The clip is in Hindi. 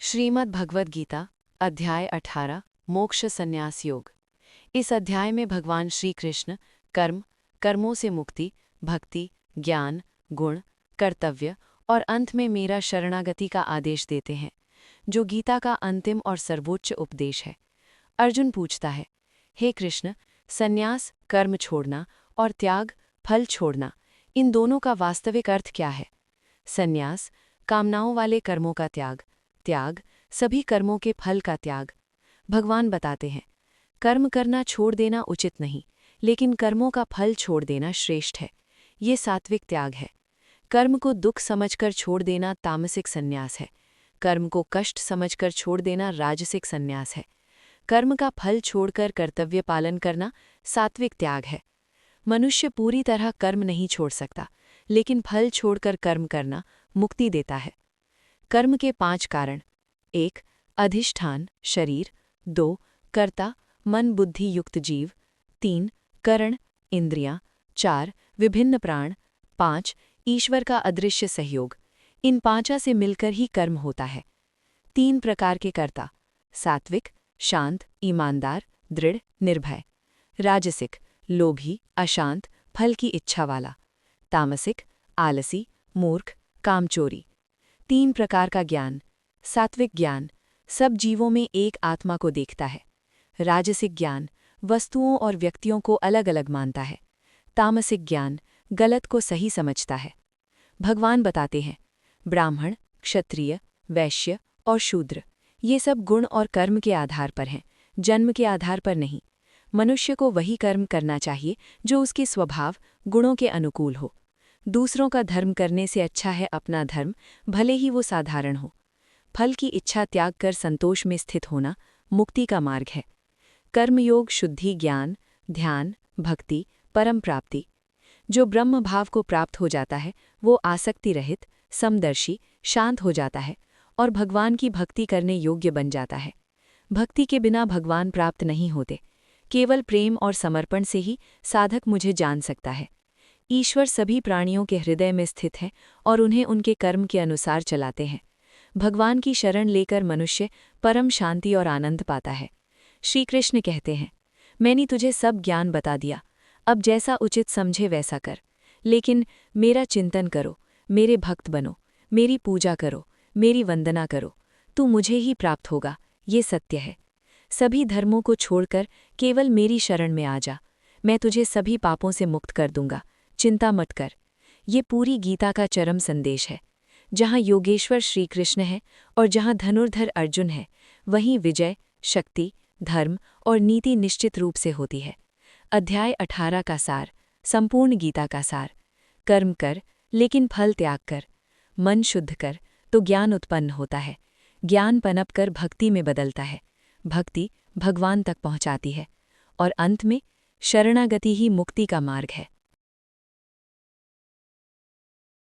श्रीमद् भगवद गीता अध्याय 18 मोक्ष संन्यास योग। इस अध्याय में भगवान श्री कृष्ण कर्मों से मुक्ति, भक्ति, ज्ञान, गुण, कर्तव्य और अंत में मेरा शरणागति का आदेश देते हैं, जो गीता का अंतिम और सर्वोच्च उपदेश है। अर्जुन पूछता है, हे कृष्ण, संन्यास कर्म छोड़ना और त्याग फल छोड़ना, इन दोनों का वास्तविक अर्थ क्या है? संन्यास कामनाओं वाले कर्मों का त्याग, त्याग सभी कर्मों के फल का त्याग। भगवान बताते हैं, कर्म करना छोड़ देना उचित नहीं, लेकिन कर्मों का फल छोड़ देना श्रेष्ठ है। ये सात्विक त्याग है। कर्म को दुख समझकर छोड़ देना तामसिक संन्यास है। कर्म को कष्ट समझकर छोड़ देना राजसिक संन्यास है। कर्म का फल छोड़कर कर्तव्य पालन करना सात्विक त्याग है। मनुष्य पूरी तरह कर्म नहीं छोड़ सकता, लेकिन फल छोड़कर कर्म करना मुक्ति देता है। कर्म के 5 कारण: 1. अधिष्ठान शरीर, 2. कर्ता मन बुद्धि युक्त जीव, 3. करण इंद्रियां, 4. विभिन्न प्राण, 5. ईश्वर का अदृश्य सहयोग। इन 5 से मिलकर ही कर्म होता है। 3 प्रकार के कर्ता: सात्विक शांत ईमानदार दृढ़ निर्भय, राजसिक लोभी अशांत फल की इच्छा वाला, तामसिक आलसी मूर्ख कामचोरी। 3 प्रकार का ज्ञान: सात्विक ज्ञान सब जीवों में एक आत्मा को देखता है। राजसिक ज्ञान वस्तुओं और व्यक्तियों को अलग अलग मानता है। तामसिक ज्ञान गलत को सही समझता है। भगवान बताते हैं, ब्राह्मण क्षत्रिय वैश्य और शूद्र, ये सब गुण और कर्म के आधार पर हैं, जन्म के आधार पर नहीं। मनुष्य को वही कर्म करना चाहिए जो उसके स्वभाव गुणों के अनुकूल हो। दूसरों का धर्म करने से अच्छा है अपना धर्म, भले ही वो साधारण हो। फल की इच्छा त्याग कर संतोष में स्थित होना मुक्ति का मार्ग है। कर्मयोग शुद्धि ज्ञान ध्यान भक्ति परम प्राप्ति। जो ब्रह्म भाव को प्राप्त हो जाता है वो आसक्ति रहित समदर्शी शांत हो जाता है और भगवान की भक्ति करने योग्य बन जाता है। भक्ति के बिना भगवान प्राप्त नहीं होते। केवल प्रेम और समर्पण से ही साधक मुझे जान सकता है। ईश्वर सभी प्राणियों के हृदय में स्थित है और उन्हें उनके कर्म के अनुसार चलाते हैं। भगवान की शरण लेकर मनुष्य परम शांति और आनंद पाता है। श्री कृष्ण कहते हैं, मैंने तुझे सब ज्ञान बता दिया, अब जैसा उचित समझे वैसा कर। लेकिन मेरा चिंतन करो, मेरे भक्त बनो, मेरी पूजा करो, मेरी वंदना करो, तू मुझे ही प्राप्त होगा, ये सत्य है। सभी धर्मों को छोड़कर केवल मेरी शरण में आ जा, मैं तुझे सभी पापों से मुक्त कर दूंगा, चिंता मत कर। ये पूरी गीता का चरम संदेश है। जहाँ योगेश्वर श्री कृष्ण है और जहाँ धनुर्धर अर्जुन है, वहीं विजय शक्ति धर्म और नीति निश्चित रूप से होती है। अध्याय 18 का सार, संपूर्ण गीता का सार। कर्म कर लेकिन फल त्याग कर। मन शुद्ध कर तो ज्ञान उत्पन्न होता है। ज्ञान पनप कर भक्ति में बदलता है। भक्ति भगवान तक पहुँचाती है और अंत में शरणागति ही मुक्ति का मार्ग है।